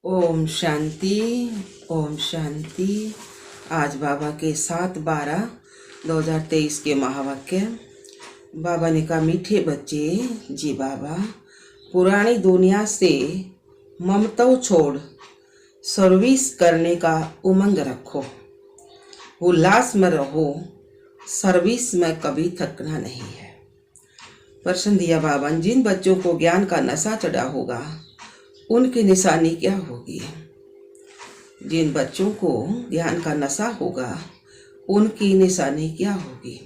ओम शांति। ओम शांति। आज बाबा के 7/12/2023 के महावाक्य। बाबा ने कहा, मीठे बच्चे जी बाबा, पुरानी दुनिया से ममता छोड़ सर्विस करने का उमंग रखो, उल्लास में रहो, सर्विस में कभी थकना नहीं है। प्रश्न दिया बाबा, जिन बच्चों को ज्ञान का नशा चढ़ा होगा उनकी निशानी क्या होगी? जिन बच्चों को ज्ञान का नशा होगा उनकी निशानी क्या होगी?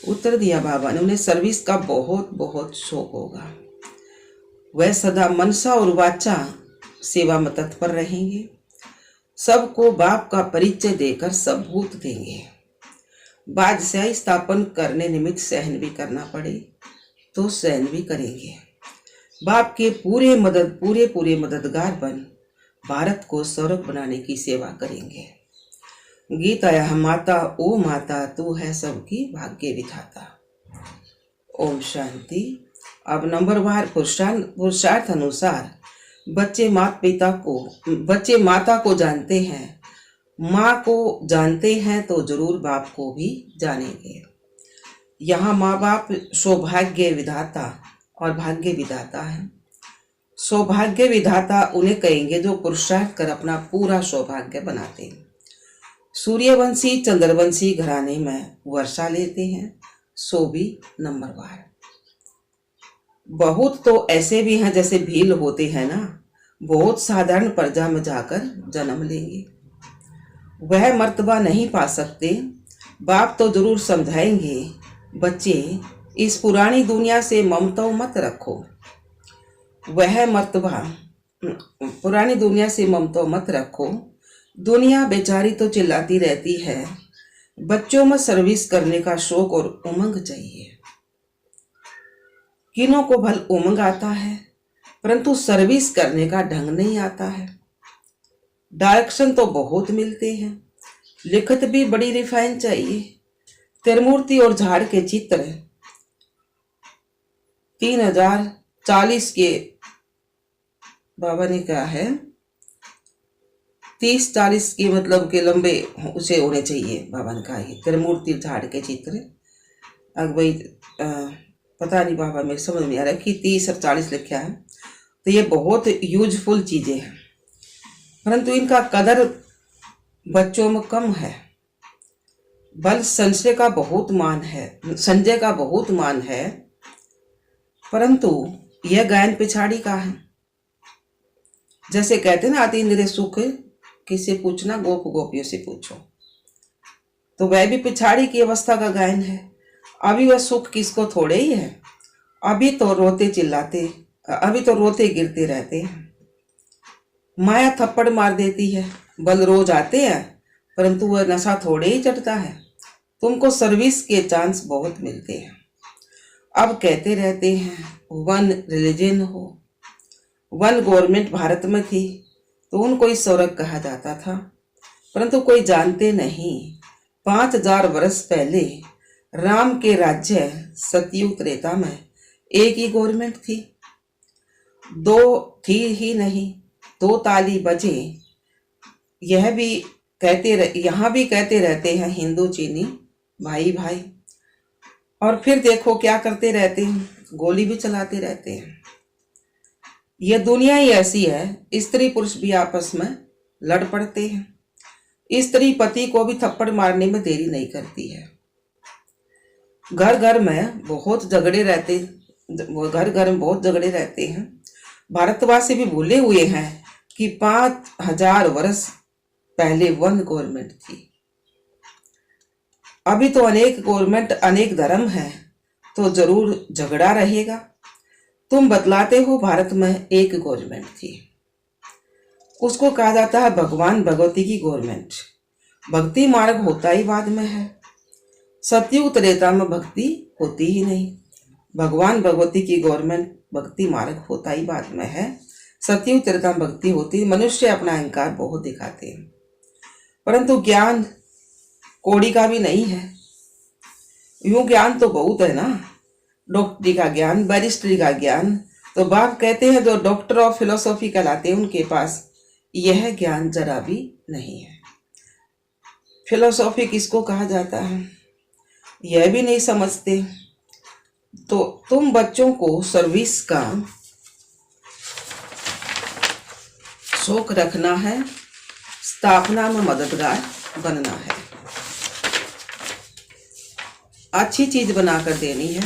उत्तर दिया बाबा ने, उन्हें सर्विस का बहुत बहुत शौक होगा। वह सदा मनसा और वाचा सेवा में तत्पर रहेंगे। सबको बाप का परिचय देकर सबूत देंगे। बादशाही स्थापन करने निमित्त सहन भी करना पड़े तो सहन भी करेंगे। बाप के पूरे मददगार बन भारत को स्वर्ग बनाने की सेवा करेंगे। गीत आया है, माता ओ माता तू है सबकी भाग्य विधाता। ओम शांति। अब नंबरवार पुरुषार्थ अनुसार बच्चे माता को जानते हैं, माँ को जानते हैं तो जरूर बाप को भी जानेंगे। यहाँ माँ बाप सौभाग्य विधाता और भाग्य विधाता है। सौभाग्य विधाता उन्हें कहेंगे जो पुरुषार्थ कर अपना पूरा सौभाग्य बनाते हैं। सूर्यवंशी चंद्रवंशी घराने में वर्षा लेते हैं, सो भी नंबरवार। बहुत तो ऐसे भी हैं जैसे भील होते हैं ना, बहुत साधारण प्रजा में जाकर जन्म लेंगे। वह मर्तबा नहीं पा सकते। बाप तो जरूर समझाएंगे, बच्चे इस पुरानी दुनिया से ममता मत रखो। वह मर्तबा पुरानी दुनिया से ममता मत रखो। दुनिया बेचारी तो चिल्लाती रहती है। बच्चों में सर्विस करने का शौक और उमंग चाहिए। किन्हों को भल उमंग आता है, परंतु सर्विस करने का ढंग नहीं आता है। डायरेक्शन तो बहुत मिलते हैं, लिखत भी बड़ी रिफाइन चाहिए। त्रिमूर्ति और झाड़ के चित्र 3040 के बाबा ने कहा है, 30-40 के मतलब के लंबे उसे होने चाहिए। बाबा ने कहा ये त्रिमूर्ति झाड़ के चित्र। अब भाई पता नहीं बाबा मेरे समझ में आ रहा है कि 30 और 40 लिखा है, तो ये बहुत यूजफुल चीजें हैं, परंतु इनका कदर बच्चों में कम है। बल संजय का बहुत मान है, परंतु यह गायन पिछाड़ी का है। जैसे कहते ना, आती इंद्रिय सुख किसे पूछना, गोप गोपियों से पूछो, तो वह भी पिछाड़ी की अवस्था का गायन है। अभी वह सुख किसको थोड़े ही है, अभी तो रोते गिरते रहते हैं। माया थप्पड़ मार देती है, बल रोज आते हैं, परंतु वह नशा थोड़े ही चढ़ता है। तुमको सर्विस के चांस बहुत मिलते हैं। अब कहते रहते हैं वन रिलीजन हो, वन गवर्नमेंट भारत में थी तो उनको ही स्वर्ग कहा जाता था, परंतु कोई जानते नहीं 5000 वर्ष पहले राम के राज्य सतयुग त्रेता में एक ही गवर्नमेंट थी। दो थी ही नहीं, 2 ताली बजे। यहाँ भी कहते रहते हैं हिंदू चीनी भाई भाई, और फिर देखो क्या करते रहते हैं, गोली भी चलाते रहते हैं। यह दुनिया ही ऐसी है, स्त्री पुरुष भी आपस में लड़ पड़ते हैं। स्त्री पति को भी थप्पड़ मारने में देरी नहीं करती है। घर घर में बहुत झगड़े रहते हैं। भारतवासी भी भूले हुए हैं कि 5000 वर्ष पहले वन गवर्नमेंट थी। अभी तो अनेक गवर्नमेंट, अनेक धर्म है, तो जरूर झगड़ा रहेगा। तुम बतलाते हो भारत में एक गवर्नमेंट थी, उसको कहा जाता है भगवान भगवती की गवर्नमेंट। भक्ति मार्ग होता ही बाद में है। सतयुग त्रेता में भक्ति होती ही नहीं। भगवान भगवती की गवर्नमेंट भक्ति मार्ग होता ही बाद में है। सतयुग त्रेता में भक्ति होती। मनुष्य अपना अहंकार बहुत दिखाते हैं, परंतु ज्ञान कोड़ी का भी नहीं है। यूं ज्ञान तो बहुत है ना, डॉक्टरी का ज्ञान, बैरिस्ट्री का ज्ञान। तो बाप कहते हैं जो डॉक्टर ऑफ फिलोसॉफी कहलाते हैं उनके पास यह ज्ञान जरा भी नहीं है। फिलोसॉफी किसको कहा जाता है यह भी नहीं समझते। तो तुम बच्चों को सर्विस का शौक रखना है, स्थापना में मददगार बनना है, अच्छी चीज बनाकर देनी है।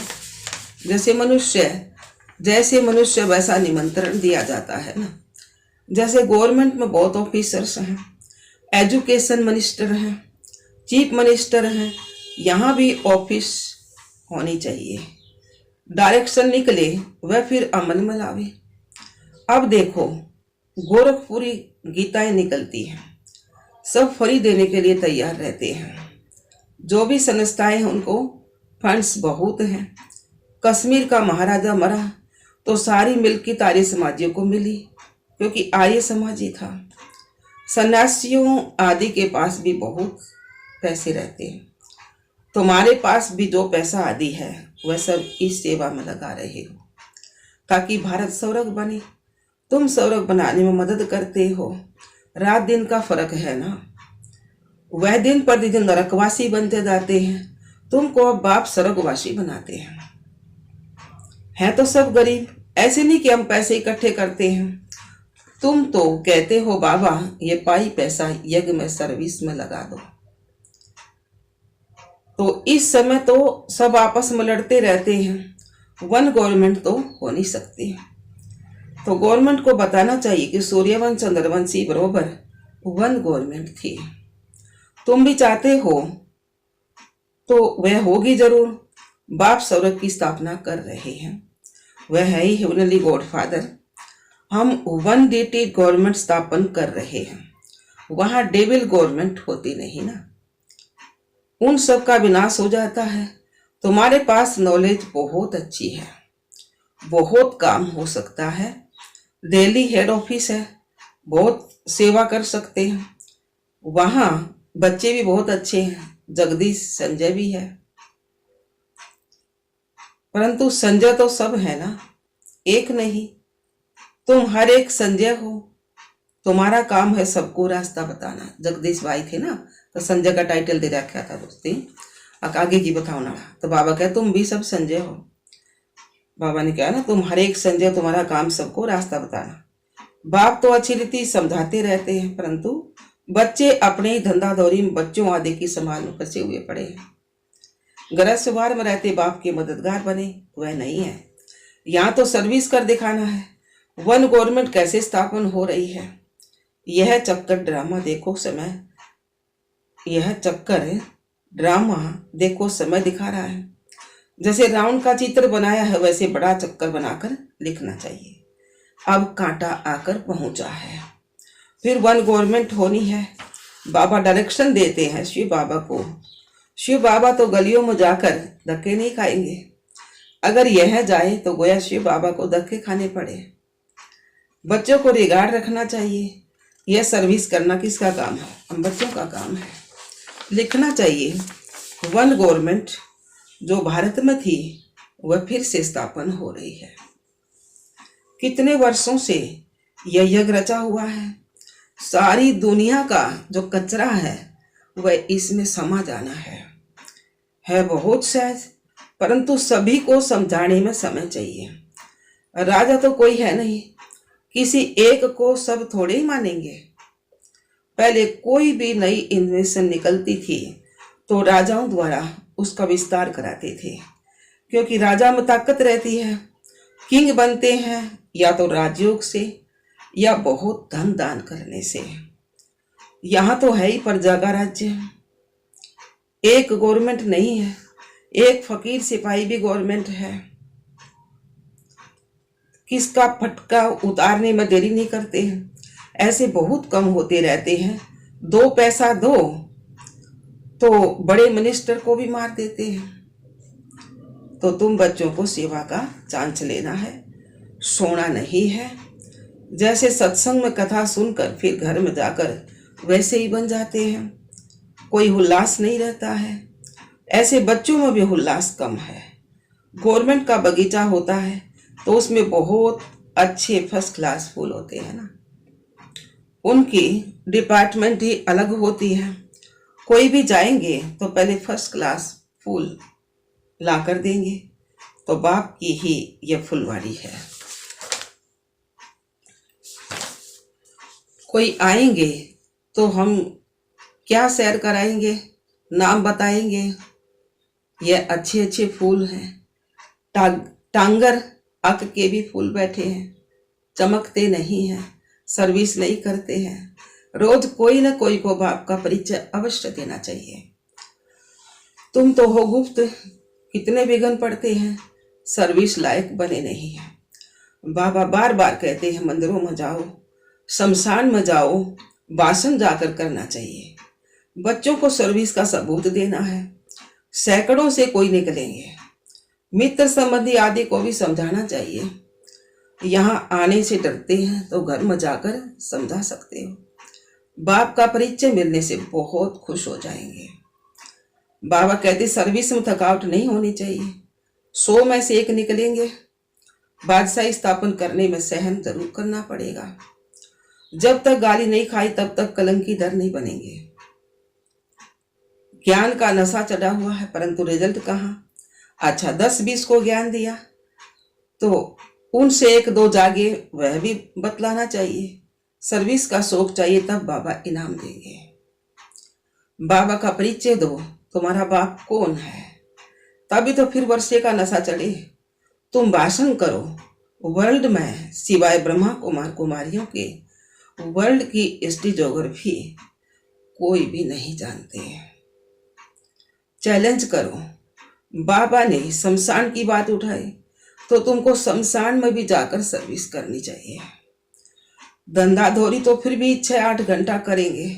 जैसे मनुष्य वैसा निमंत्रण दिया जाता है ना। जैसे गवर्नमेंट में बहुत ऑफिसर्स हैं, एजुकेशन मिनिस्टर हैं, चीफ मिनिस्टर हैं, यहाँ भी ऑफिस होनी चाहिए। डायरेक्शन निकले वह फिर अमल में लावे। अब देखो गोरखपुरी गीताएं निकलती हैं, सब फ्री देने के लिए तैयार रहते हैं। जो भी संस्थाएं हैं उनको फंड्स बहुत हैं। कश्मीर का महाराजा मरा तो सारी मिल्कियत आर्य समाजियों को मिली, क्योंकि आर्य समाजी था। सन्यासियों आदि के पास भी बहुत पैसे रहते हैं। तुम्हारे पास भी जो पैसा आदि है वह सब इस सेवा में लगा रहे हो, ताकि भारत स्वर्ग बने। तुम स्वर्ग बनाने में मदद करते हो। रात दिन का फर्क है ना। वह दिन प्रतिदिन नरकवासी बनते जाते हैं, तुमको अब बाप स्वर्गवासी बनाते हैं तो सब गरीब। ऐसे नहीं कि हम पैसे इकट्ठे करते हैं। तुम तो कहते हो बाबा ये पाई पैसा यज्ञ में सर्विस में लगा दो। तो इस समय तो सब आपस में लड़ते रहते हैं, वन गवर्नमेंट तो हो नहीं सकती। तो गवर्नमेंट को बताना चाहिए कि सूर्यवंश चंद्रवंशी बरोबर वन गवर्नमेंट थी। तुम भी चाहते हो तो वह होगी जरूर। बाप स्वर्ग की स्थापना कर रहे हैं, वह है ही हेवनली गॉडफादर। हम वन डेटी गवर्नमेंट स्थापन कर रहे हैं, वहां डेविल गवर्नमेंट होती नहीं ना। उन सब का विनाश हो जाता है। तुम्हारे पास नॉलेज बहुत अच्छी है, बहुत काम हो सकता है। दिल्ली हेड ऑफिस है, बहुत सेवा कर सकते हैं। वहां बच्चे भी बहुत अच्छे हैं, जगदीश संजय भी है। परंतु संजय तो सब है ना, एक नहीं। तुम हर एक संजय हो। तुम्हारा काम है सबको रास्ता बताना। जगदीश भाई थे ना, तो संजय का टाइटल दे रखा था दोस्ती। आगे जी बताओ ना। तो बाबा कहे तुम भी सब संजय हो। बाबा ने कहा ना तुम हर एक संजय, तुम्हारा काम सबको रास्ता बताना। बाप तो अच्छी रीति समझाते रहते हैं, परंतु बच्चे अपने ही धंधादौरी में बच्चों आदि की संभाल में फंसे हुए पड़े हैं। गरज सुवार में रहते बाप के मददगार बने, वह नहीं है। यहाँ तो सर्विस कर दिखाना है। वन गवर्नमेंट कैसे स्थापन हो रही है, यह चक्कर ड्रामा देखो समय, यह चक्कर ड्रामा देखो समय दिखा रहा है। जैसे राउंड का चित्र बनाया है वैसे बड़ा चक्कर बनाकर लिखना चाहिए। अब कांटा आकर पहुंचा है, फिर वन गवर्नमेंट होनी है। बाबा डायरेक्शन देते हैं शिव बाबा को। शिव बाबा तो गलियों में जाकर धक्के नहीं खाएंगे। अगर यह जाए तो गोया शिव बाबा को धक्के खाने पड़े। बच्चों को रिगार्ड रखना चाहिए। यह सर्विस करना किसका काम है, हम बच्चों का काम है। लिखना चाहिए वन गवर्नमेंट जो भारत में थी वह फिर से स्थापन हो रही है। कितने वर्षों से यह यज्ञ रचा हुआ है। सारी दुनिया का जो कचरा है वह इसमें समा जाना है बहुत सहज, परंतु सभी को समझाने में समय चाहिए। राजा तो कोई है नहीं, किसी एक को सब थोड़े ही मानेंगे। पहले कोई भी नई इन्वेंशन निकलती थी तो राजाओं द्वारा उसका विस्तार कराते थे, क्योंकि राजा में ताकत रहती है। किंग बनते हैं या तो राजयोग से या बहुत धन दान करने से। यहाँ तो है ही प्रजा का राज्य, एक गवर्नमेंट नहीं है। एक फकीर सिपाही भी गवर्नमेंट है। किसका फटका उतारने में देरी नहीं करते हैं। ऐसे बहुत कम होते रहते हैं। 2 पैसा दो तो बड़े मिनिस्टर को भी मार देते हैं। तो तुम बच्चों को सेवा का चांस लेना है, सोना नहीं है। जैसे सत्संग में कथा सुनकर फिर घर में जाकर वैसे ही बन जाते हैं, कोई उल्लास नहीं रहता है। ऐसे बच्चों में भी उल्लास कम है। गवर्नमेंट का बगीचा होता है तो उसमें बहुत अच्छे फर्स्ट क्लास फूल होते हैं ना। उनकी डिपार्टमेंट ही अलग होती है। कोई भी जाएंगे तो पहले फर्स्ट क्लास फूल ला कर देंगे, तो बाप की ही यह फुलवाड़ी है। कोई आएंगे तो हम क्या सैर कराएंगे, नाम बताएंगे, ये अच्छे अच्छे फूल हैं। टांगर अक के भी फूल बैठे हैं, चमकते नहीं हैं, सर्विस नहीं करते हैं। रोज कोई न कोई को बाप का परिचय अवश्य देना चाहिए। तुम तो हो गुप्त, कितने विघ्न पड़ते हैं, सर्विस लायक बने नहीं है। बाबा बार बार कहते हैं मंदिरों में जाओ, शमशान में जाओ, भाषण जाकर करना चाहिए। बच्चों को सर्विस का सबूत देना है। सैकड़ों से कोई निकलेंगे, मित्र संबंधी आदि को भी समझाना चाहिए। यहाँ आने से डरते हैं तो घर में जाकर समझा सकते हो। बाप का परिचय मिलने से बहुत खुश हो जाएंगे। बाबा कहते सर्विस में थकावट नहीं होनी चाहिए। 100 में से 1 निकलेंगे। बादशाही स्थापन करने में सहन जरूर करना पड़ेगा। जब तक गाली नहीं खाई तब तक कलंकीधर नहीं बनेंगे। ज्ञान का नशा चढ़ा हुआ है, परंतु रिजल्ट कहाँ। अच्छा 10-20 को ज्ञान दिया तो उनसे 1-2 जागे, वह भी बतलाना चाहिए। सर्विस का शौक चाहिए, तब बाबा इनाम देंगे। बाबा का परिचय दो, तुम्हारा बाप कौन है, तभी तो फिर वर्षे का नशा चढ़े। तुम भाषण करो, वर्ल्ड में सिवाय ब्रह्मा कुमार कुमारियों के वर्ल्ड की हिस्ट्री ज्योग्राफी कोई भी नहीं जानते। चैलेंज करो। बाबा ने शमशान की बात उठाई तो तुमको शमशान में भी जाकर सर्विस करनी चाहिए। धंधाधोरी तो फिर भी 6-8 घंटा करेंगे,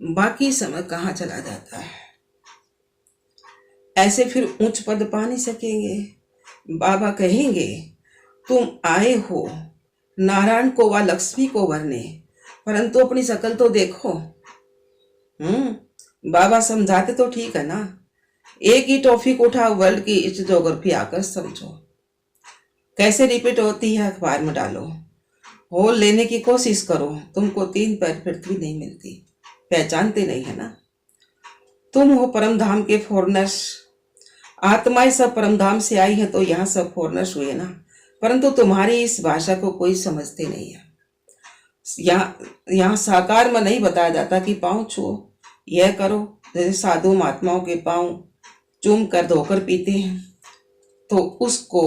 बाकी समय कहाँ चला जाता है। ऐसे फिर उच्च पद पा नहीं सकेंगे। बाबा कहेंगे तुम आए हो नारायण को व लक्ष्मी को वरने, परंतु अपनी शकल तो देखो। बाबा समझाते तो ठीक है ना। एक ही टॉपिक उठाओ, वर्ल्ड की इस ज्योग्राफी आकर समझो, कैसे रिपीट होती है अखबार में डालो, होल लेने की कोशिश करो। तुमको 3 पैर पृथ्वी नहीं मिलती, पहचानते नहीं है ना। तुम हो परम धाम के फॉरनर्स। आत्माएं सब परम धाम से आई है तो यहाँ सब फॉरनर्स हुए ना, परंतु तुम्हारी इस भाषा को कोई समझते नहीं है। यहाँ साकार में नहीं बताया जाता कि पाँव छुओ, यह करो। जैसे साधु महात्माओं के पाँव चूम कर धोकर पीते हैं तो उसको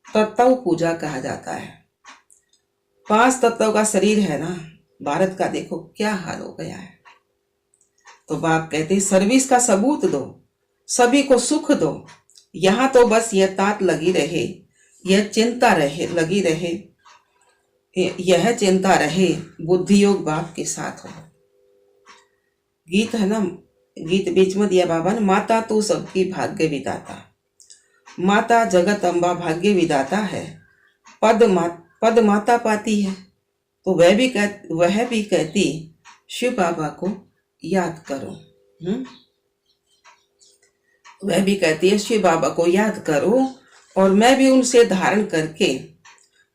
तत्व पूजा कहा जाता है। 5 तत्वों का शरीर है ना। भारत का देखो क्या हाल हो गया है। तो बाप कहते सर्विस का सबूत दो, सभी को सुख दो। यहाँ तो बस यह तात लगी रहे, यह चिंता रहे लगी रहे, यह चिंता रहे, बुद्धि योग बाप के साथ हो। गीत है ना, गीत बीच में दिया बाबा ने, माता तू सबकी भाग्य विदाता। माता जगत अम्बा भाग्य विदाता है। पद माता पाती है तो वह भी कहती शिव बाबा को याद करो। वह भी कहती है शिव बाबा को याद करो, और मैं भी उनसे धारण करके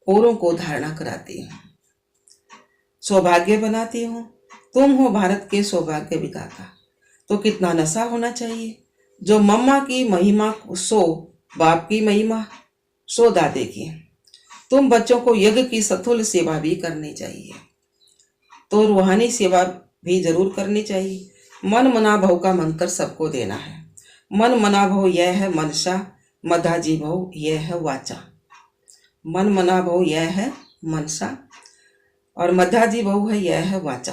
औरों को धारणा कराती हूँ, सौभाग्य बनाती हूँ। तुम हो भारत के सौभाग्य विधाता। तो कितना नशा होना चाहिए। जो मम्मा की महिमा सो बाप की महिमा, सो दादे की। तुम बच्चों को यज्ञ की सतुल सेवा भी करनी चाहिए, तो रूहानी सेवा भी जरूर करनी चाहिए। मन मना भव का मंत्र सबको देना है। मन मना भव यह है मनसा, मधाजी भव यह है वाचा। मन मना भव यह है मनसा और मधाजी भव है यह है वाचा।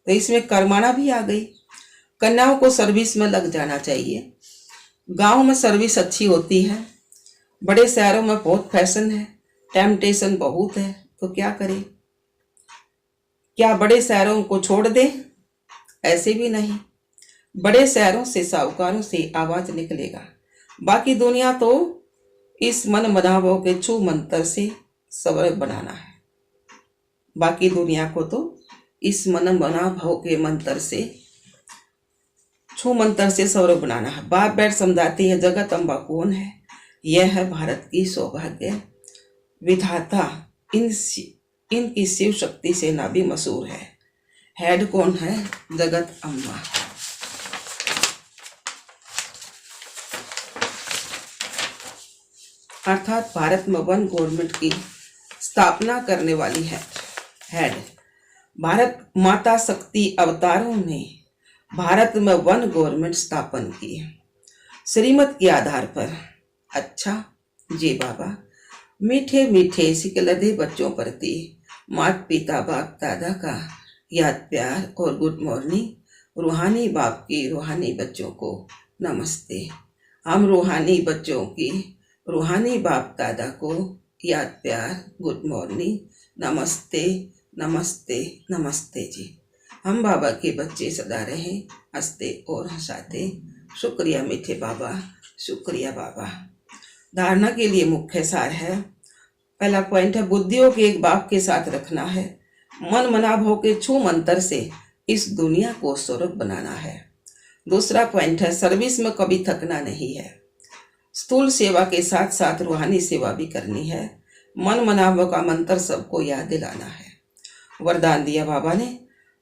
तो इसमें कर्माणा भी आ गई। कन्याओं को सर्विस में लग जाना चाहिए। गांव में सर्विस अच्छी होती है, बड़े शहरों में बहुत फैशन है, टेम्पटेशन बहुत है, तो क्या करें। क्या बड़े शहरों को छोड़ दें? ऐसे भी नहीं। बड़े शहरों से साहूकारों से आवाज निकलेगा। बाकी दुनिया तो इस मन मनाभव के छू मंत्र से सवर बनाना है। बाकी दुनिया को तो इस मन मनाभव के मंत्र से छू मंत्र से सौरभ बनाना है। बाप बैठ समझाती है जगत अम्बा कौन है। यह है भारत की सौभाग्य विधाता। इनकी शिव शक्ति से ना भी मशहूर है। हेड कौन है? जगत अम्बा। अर्थात भारत में वन गवर्नमेंट की स्थापना करने वाली हेड। भारत माता शक्ति अवतारों ने भारत में वन गवर्नमेंट स्थापन की श्रीमत के आधार पर। अच्छा जी बाबा, मीठे मीठे सिकलदे बच्चों प्रति माता पिता बाप दादा का याद प्यार और गुड मॉर्निंग। रूहानी बाप की रूहानी बच्चों को नमस्ते। हम रूहानी बच्चों की रूहानी बाप दादा को याद प्यार गुड मॉर्निंग, नमस्ते नमस्ते नमस्ते जी। हम बाबा के बच्चे सदा रहें हंसते और हंसाते। शुक्रिया मीठे बाबा, शुक्रिया बाबा। धारणा के लिए मुख्य सार है। पहला पॉइंट है, बुद्धियों के एक बाप के साथ रखना है। मन मनाभाव के छू मंत्र से इस दुनिया को स्वर्ग बनाना है। दूसरा पॉइंट है, सर्विस में कभी थकना नहीं है। स्थूल सेवा के साथ साथ रूहानी सेवा भी करनी है। मन मनाभाव का मंत्र सबको याद दिलाना है। वरदान दिया बाबा ने,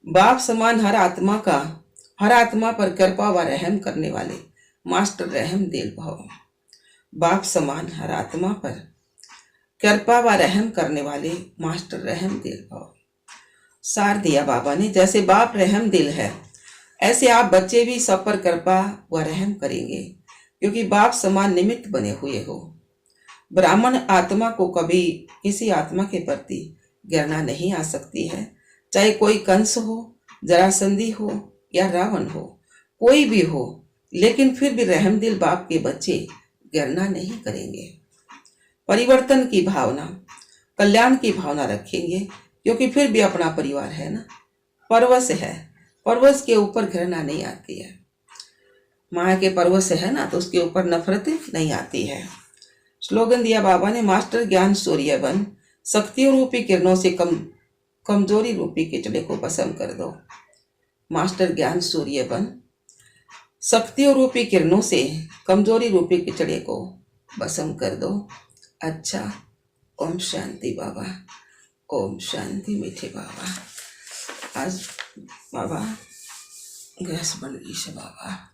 बाप समान हर आत्मा पर कृपा व रहम करने वाले मास्टर रहम दिल भव। बाप समान हर आत्मा पर कृपा व रहम करने वाले मास्टर रहम दिल भव। सार दिया बाबा ने, जैसे बाप रहम दिल है ऐसे आप बच्चे भी सब पर कृपा व रहम करेंगे, क्योंकि बाप समान निमित्त बने हुए हो। ब्राह्मण आत्मा को कभी किसी आत्मा के प्रति घृणा नहीं आ सकती है, चाहे कोई कंस हो, जरासंधी हो या रावण हो, कोई भी हो, लेकिन फिर भी रहमदिल बाप के बच्चे घृणा नहीं करेंगे। परिवर्तन की भावना, कल्याण की भावना रखेंगे, क्योंकि फिर भी अपना परिवार है ना, परवश है। परवश के ऊपर घृणा नहीं आती है। माँ के परवश है ना, तो उसके ऊपर नफरत नहीं आती है। स्लोगन दिया बाबा ने, मास्टर ज्ञान सूर्य बन, शक्तियों रूपी किरणों से कमजोरी रूपी किचड़े को भस्म कर दो। मास्टर ज्ञान सूर्य बन, शक्तियों रूपी किरणों से कमजोरी रूपी किचड़े को भस्म कर दो। अच्छा, ओम शांति बाबा, ओम शांति मीठे बाबा। आज बाबा गैस बन गई से बाबा।